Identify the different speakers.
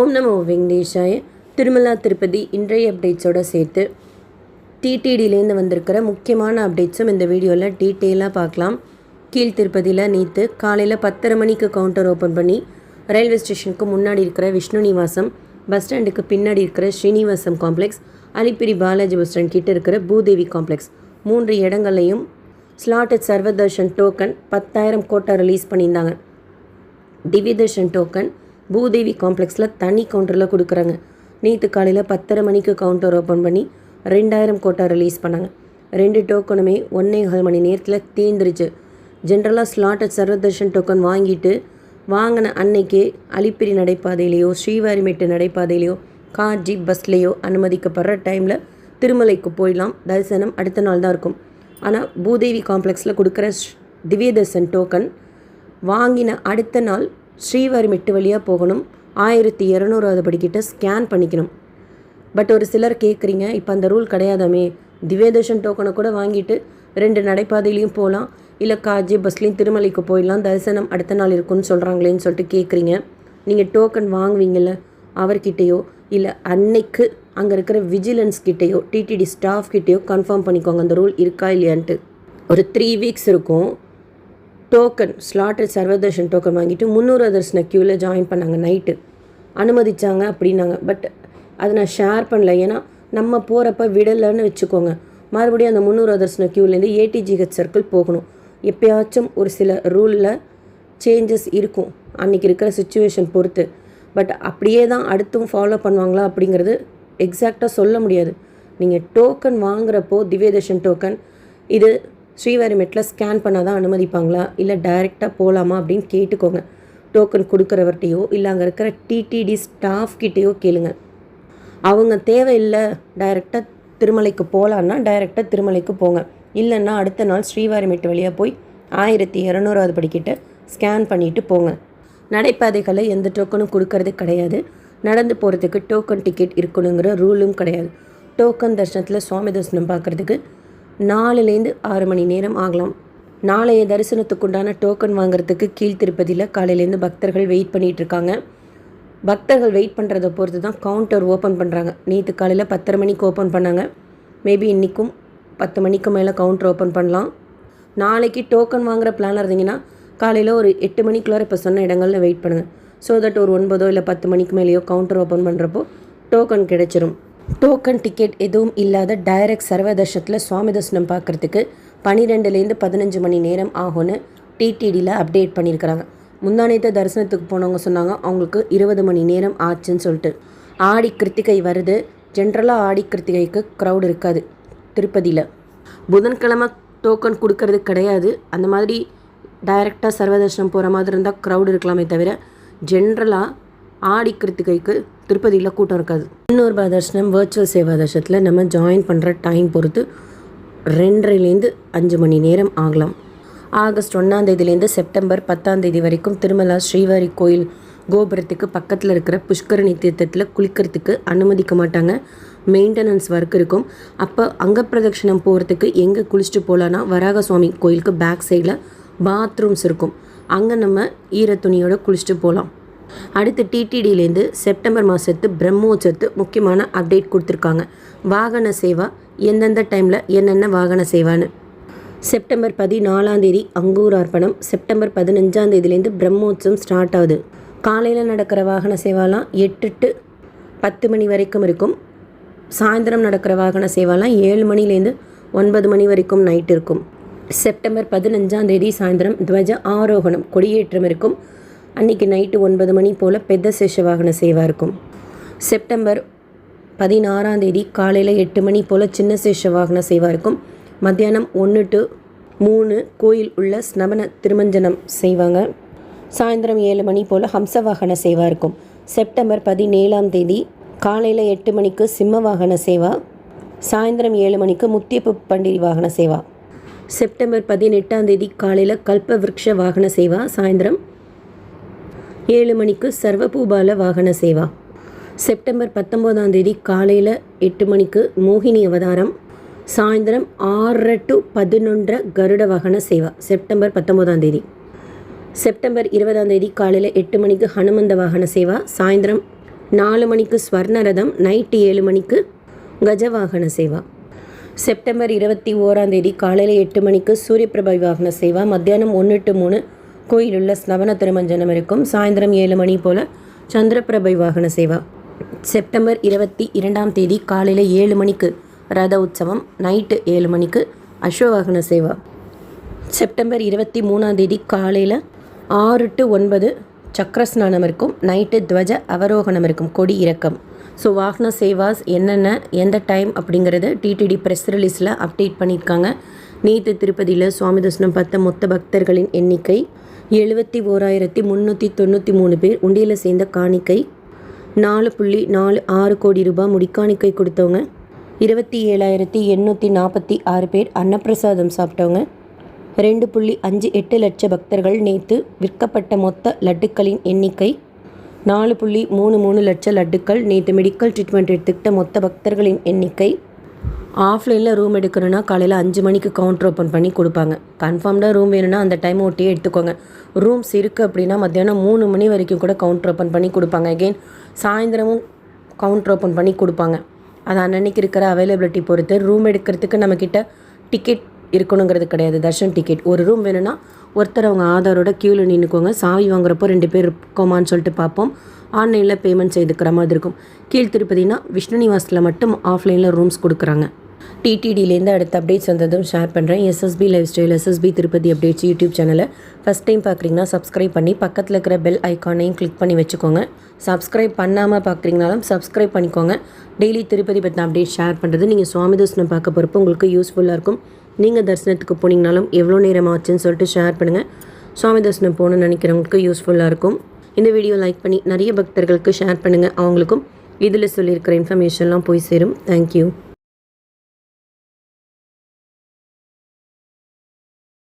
Speaker 1: ஓம் நமோ வெங்கடேஷாய. திருமலா திருப்பதி இன்றைய அப்டேட்ஸோடு சேர்த்து டிடிடிலேருந்து வந்திருக்கிற முக்கியமான அப்டேட்ஸும் இந்த வீடியோவில் டீட்டெயிலாக பார்க்கலாம். கீழ் திருப்பதியில் நேற்று காலையில் 10:30 மணிக்கு கவுண்டர் ஓப்பன் பண்ணி ரயில்வே ஸ்டேஷனுக்கு முன்னாடி இருக்கிற விஷ்ணு நிவாசம், பஸ் ஸ்டாண்டுக்கு பின்னாடி இருக்கிற Srinivasam complex, Alipiri Balaji bus stand கிட்ட இருக்கிற பூதேவி காம்ப்ளெக்ஸ் 3 இடங்களையும் slotted Sarvadarshan token 10,000 quota release பண்ணியிருந்தாங்க. திவ்யதர்ஷன் டோக்கன் பூதேவி காம்ப்ளெக்ஸில் தனி கவுண்டரில் கொடுக்குறாங்க. நேற்று காலையில் 10:30 மணிக்கு கவுண்டர் ஓப்பன் பண்ணி 2,000 கோட்டா ரிலீஸ் பண்ணாங்க. 2 டோக்கனுமே 1.25 மணி நேரத்தில் தீர்ந்துருச்சு. ஜென்ரலாக ஸ்லாட்டட் சர்வதர்ஷன் டோக்கன் வாங்கின அன்னைக்கே அலிப்பிரி நடைபாதையிலையோ ஸ்ரீவாரிமெட்டு நடைபாதையிலையோ கார் ஜீப் பஸ்லேயோ அனுமதிக்கப்படுற டைமில் திருமலைக்கு போயிடலாம். தரிசனம் அடுத்த நாள் தான் இருக்கும். ஆனால் பூதேவி காம்ப்ளெக்ஸில் கொடுக்குற திவ்யதர்ஷன் டோக்கன் வாங்கின அடுத்த நாள் ஸ்ரீவாரிமெட்டு வழியாக போகணும். 1200வது படிக்கிட்ட ஸ்கேன் பண்ணிக்கணும். பட் ஒரு சிலர் கேட்குறீங்க, இப்போ அந்த ரூல் கிடையாதாமே, திவ்யதர்ஷன் டோக்கனை கூட வாங்கிட்டு 2 நடைபாதையிலையும் போகலாம், இல்லை காஜி பஸ்லேயும் திருமலைக்கு போயிடலாம், தரிசனம் அடுத்த நாள் இருக்குன்னு சொல்கிறாங்களேன்னு சொல்லிட்டு கேட்குறீங்க. நீங்கள் டோக்கன் வாங்குவீங்கள்ல, அவர்கிட்டையோ இல்லை அன்னைக்கு அங்கே இருக்கிற விஜிலன்ஸ் கிட்டேயோ டிடிடி ஸ்டாஃப் கிட்டேயோ கன்ஃபார்ம் பண்ணிக்கோங்க அந்த ரூல் இருக்கா இல்லையான்ட்டு. ஒரு 3 வீக்ஸ் இருக்கும். டோக்கன் ஸ்லாட்டட் சர்வதர்ஷன் டோக்கன் வாங்கிட்டு 300 தரிசன க்யூவில் ஜாயின் பண்ணாங்க. நைட்டு அனுமதிச்சாங்க அப்படின்னாங்க. பட் அதை நான் ஷேர் பண்ணல, ஏன்னா நம்ம போகிறப்ப விடலைன்னு வச்சுக்கோங்க, மறுபடியும் அந்த 300 தரிசன க்யூலேருந்து ஏடிஜிஹெச் சர்க்கிள் போகணும். எப்போயாச்சும் ஒரு சில ரூலில் சேஞ்சஸ் இருக்கும் அன்றைக்கி இருக்கிற சுச்சுவேஷன் பொறுத்து. பட் அப்படியே தான் அடுத்தும் ஃபாலோ பண்ணுவாங்களா அப்படிங்கிறது எக்ஸாக்டாக சொல்ல முடியாது. நீங்கள் டோக்கன் வாங்குகிறப்போ திவ்யதர்ஷன் டோக்கன் இது ஸ்ரீவாரிமெட்டில் ஸ்கேன் பண்ணால் தான் அனுமதிப்பாங்களா, இல்லை டைரெக்டாக போகலாமா அப்படின்னு கேட்டுக்கோங்க. டோக்கன் கொடுக்குறவர்கிட்டையோ இல்லை அங்கே இருக்கிற டிடிடி ஸ்டாஃப் கிட்டேயோ கேளுங்க. அவங்க தேவையில்லை டைரெக்டாக திருமலைக்கு போகலான்னா டைரெக்டாக திருமலைக்கு போங்க. இல்லைன்னா அடுத்த நாள் ஸ்ரீவாரிமெட்டு வழியாக போய் 1200வது படிக்கிட்ட ஸ்கேன் பண்ணிவிட்டு போங்க. நடைபாதைகளை எந்த டோக்கனும் கொடுக்கறது கிடையாது. நடந்து போகிறதுக்கு டோக்கன் டிக்கெட் இருக்கணுங்கிற ரூலும் கிடையாது. டோக்கன் தரிசனத்தில் சுவாமி தரிசனம் பார்க்குறதுக்கு 4லேருந்து 6 மணி நேரம் ஆகலாம். நாளைய தரிசனத்துக்குண்டான டோக்கன் வாங்குறதுக்கு கீழ் திருப்பதியில் காலையிலேருந்து பக்தர்கள் வெயிட் பண்ணிகிட்ருக்காங்க. பக்தர்கள் வெயிட் பண்ணுறதை பொறுத்து தான் கவுண்டர் ஓப்பன் பண்ணுறாங்க. நேற்று காலையில் 10:30 மணிக்கு ஓப்பன் பண்ணாங்க. மேபி இன்றைக்கும் 10 மணிக்கு மேலே கவுண்டர் ஓப்பன் பண்ணலாம். நாளைக்கு டோக்கன் வாங்குகிற பிளான் இருந்தீங்கன்னா காலையில் ஒரு 8 மணிக்குள்ளார இப்போ சொன்ன இடங்களில் வெயிட் பண்ணுங்கள். ஸோ தட் ஒரு 9 இல்லை 10 மணிக்கு மேலேயோ கவுண்டர் ஓப்பன் பண்ணுறப்போ டோக்கன் கிடைச்சிரும். டோக்கன் டிக்கெட் எதுவும் இல்லாத டைரக்ட் சர்வதர்ஷனத்தில் சுவாமி தரிசனம் பார்க்குறதுக்கு 12லேருந்து 15 மணி நேரம் ஆகும்னு டிடிடியில் அப்டேட் பண்ணியிருக்கிறாங்க. முந்தானேத்த தரிசனத்துக்கு போனவங்க சொன்னாங்க அவங்களுக்கு 20 மணி நேரம் ஆச்சுன்னு சொல்லிட்டு. ஆடி கிருத்திகை வருது. ஜென்ரலாக ஆடி கிருத்திகைக்கு க்ரௌட் இருக்காது திருப்பதியில். புதன்கிழமை டோக்கன் கொடுக்கறது கிடையாது. அந்த மாதிரி டைரெக்டாக சர்வதர்ஷனம் போகிற மாதிரி இருந்தால் க்ரௌட் இருக்கலாமே தவிர ஜென்ரலாக ஆடி கிருத்திகைக்கு திருப்பதியில் கூட்டம் இருக்காது. 300 தரிசனம் வர்ச்சுவல் சேவா தர்ஷனத்தில் நம்ம ஜாயின் பண்ணுற டைம் பொறுத்து 2லேருந்து 5 மணி நேரம் ஆகலாம். ஆகஸ்ட் 1 செப்டம்பர் 10 வரைக்கும் திருமலா ஸ்ரீவாரி கோயில் கோபுரத்துக்கு பக்கத்தில் இருக்கிற புஷ்கரணி தீர்த்தத்தில் குளிக்கிறதுக்கு அனுமதிக்க மாட்டாங்க. மெயின்டெனன்ஸ் ஒர்க் இருக்கும். அப்போ அங்க பிரதட்சணம் போகிறதுக்கு எங்கே குளிச்சுட்டு போகலான்னா வராக சுவாமி கோயிலுக்கு பேக் சைடில் பாத்ரூம்ஸ் இருக்கும். அங்கே நம்ம ஈரத்துணியோடு குளிச்சுட்டு போகலாம். அடுத்து டிடிடியிலேருந்து செப்டம்பர் மாதத்து பிரம்மோற்சவத்து முக்கியமான அப்டேட் கொடுத்துருக்காங்க. வாகன சேவா எந்தெந்த டைமில் என்னென்ன வாகன சேவான்னு. செப்டம்பர் 14 அங்கூரார்ப்பணம். செப்டம்பர் 15 பிரம்மோற்சவம் ஸ்டார்ட் ஆகுது. காலையில் நடக்கிற வாகன சேவாலாம் 8 to 10 மணி வரைக்கும் இருக்கும். சாயந்தரம் நடக்கிற வாகன சேவாலாம் 7 மணிலேருந்து 9 மணி வரைக்கும் நைட் இருக்கும். செப்டம்பர் 15 சாயந்தரம் துவஜ ஆரோகணம் கொடியேற்றம் இருக்கும். அன்றைக்கி நைட்டு 9 மணி போல் பெத்த சேஷ வாகன சேவா இருக்கும். செப்டம்பர் 16 காலையில் 8 மணி போல் சின்ன சேஷ வாகன சேவா இருக்கும். மத்தியானம் 1 to 3 கோயில் உள்ள ஸ்நபன திருமஞ்சனம் செய்வாங்க. சாயந்தரம் 7 மணி போல் ஹம்ச வாகன சேவா இருக்கும். செப்டம்பர் 17 காலையில் 8 மணிக்கு சிம்ம வாகன சேவா. சாயந்தரம் 7 மணிக்கு முத்தியப்பு பண்டிகை வாகன சேவா. செப்டம்பர் 18 காலையில் கல்ப விருக்ஷ வாகன சேவா. சாயந்தரம் 7 மணிக்கு சர்வபூபால வாகன சேவா. செப்டம்பர் 19 காலையில் 8 மணிக்கு மோகினி அவதாரம். சாயந்தரம் 6 to 11 கருட வாகன சேவா. செப்டம்பர் 19 செப்டம்பர் 20 காலையில் 8 மணிக்கு ஹனுமந்த வாகன சேவா. சாயந்தரம் 4 மணிக்கு ஸ்வர்ண ரதம், நைட்டு 7 மணிக்கு கஜவாகன சேவா. செப்டம்பர் 21 காலையில் 8 மணிக்கு சூரியபிரபை வாகன சேவா. மத்தியானம் 1 to 3 கோயிலுள்ள ஸ்நவன திருமஞ்சனம் இருக்கும். சாயந்தரம் 7 மணி போல் சந்திரபிரபை வாகன சேவா. செப்டம்பர் 22 காலையில் 7 மணிக்கு ரத உற்சவம், நைட்டு 7 மணிக்கு அஸ்வவாகன சேவா. செப்டம்பர் 23 காலையில் 6 to 9 சக்கரஸ்நானம் இருக்கும். நைட்டு துவஜ அவரோகணம் இருக்கும், கொடி இறக்கம். ஸோ வாகன சேவாஸ் என்னென்ன எந்த டைம் அப்படிங்கிறது டிடிடி ப்ரெஸ் ரிலீஸில் அப்டேட் பண்ணியிருக்காங்க. நேற்று திருப்பதியில் சுவாமி தரிசனம் பார்த்த மொத்த பக்தர்களின் எண்ணிக்கை 71,393 பேர். உண்டியில் சேர்ந்த காணிக்கை 4.46 கோடி ரூபாய். முடிக்காணிக்கை கொடுத்தவங்க 27,846 பேர். அன்னப்பிரசாதம் சாப்பிட்டவங்க 2.58 லட்சம் பக்தர்கள். நேற்று விற்கப்பட்ட மொத்த லட்டுக்களின் எண்ணிக்கை 4.33 லட்சம் லட்டுக்கள். நேற்று மெடிக்கல் ட்ரீட்மெண்ட் எடுத்துக்கிட்ட மொத்த பக்தர்களின் எண்ணிக்கை. ஆஃப்லைனில் ரூம் எடுக்கணுன்னா காலையில் 5 மணிக்கு கவுண்டர் ஓப்பன் பண்ணி கொடுப்பாங்க. கன்ஃபார்ம்டாக ரூம் வேணும்னா அந்த டைம் ஒட்டியே எடுத்துக்கோங்க. ரூம்ஸ் இருக்குது அப்படின்னா மத்தியானம் 3 மணி வரைக்கும் கூட கவுண்டர் ஓப்பன் பண்ணி கொடுப்பாங்க. அகெயின் சாயந்தரமும் கவுண்டர் ஓப்பன் பண்ணி கொடுப்பாங்க. அது அன்னன்னைக்கு இருக்கிற அவைலபிலிட்டி பொறுத்து. ரூம் எடுக்கிறதுக்கு நம்மக்கிட்ட டிக்கெட் இருக்கணுங்கிறது கிடையாது. தர்ஷன் டிக்கெட். ஒரு ரூம் வேணும்னா ஒருத்தர் அவங்க ஆதாரோட க்யூவில் நின்றுக்கோங்க. சாவி வாங்குறப்போ 2 பேர் இருக்கோமான்னு சொல்லிட்டு பார்ப்போம். ஆன்லைனில் பேமெண்ட் செய்துக்கிற மாதிரி இருக்கும். கீழ் திருப்பதினா விஷ்ணு நிவாஸில் மட்டும் ஆஃப்லைனில் ரூம்ஸ் கொடுக்குறாங்க. டிடிடிலேருந்து அடுத்த அப்டேட்ஸ் வந்ததும் ஷேர் பண்ணுறேன். SSP life style, SSP Tirupati updates YouTube சேனலை ஃபஸ்ட் டைம் பார்க்குறீங்கன்னா சப்ஸ்கிரைப் பண்ணி பக்கத்தில் இருக்கிற பெல் ஐக்கானையும் கிளிக் பண்ணி வச்சுக்கோங்க. சப்ஸ்கிரைப் பண்ணாமல் பார்க்குறீங்கனாலும் சப்ஸ்கிரைப் பண்ணிக்கோங்க. டெய்லி திருப்பதி பற்றின அப்டேட் ஷேர் பண்ணுறது நீங்கள் சுவாமி தரிசனம் பார்க்க போகிறப்போ உங்களுக்கு யூஸ்ஃபுல்லாக இருக்கும். நீங்கள் தரிசனத்துக்கு போனீங்கனாலும் எவ்வளோ நேரம் ஆச்சுன்னு சொல்லிட்டு ஷேர் பண்ணுங்கள். சுவாமி தரிசனம் போகணுன்னு நினைக்கிறவங்களுக்கு யூஸ்ஃபுல்லாக இருக்கும். இந்த வீடியோ லைக் பண்ணி நிறைய பக்தர்களுக்கு ஷேர் பண்ணுங்கள். அவங்களுக்கும் இதில் சொல்லியிருக்கிற இன்ஃபர்மேஷன்லாம் போய் சேரும். தேங்க்யூ.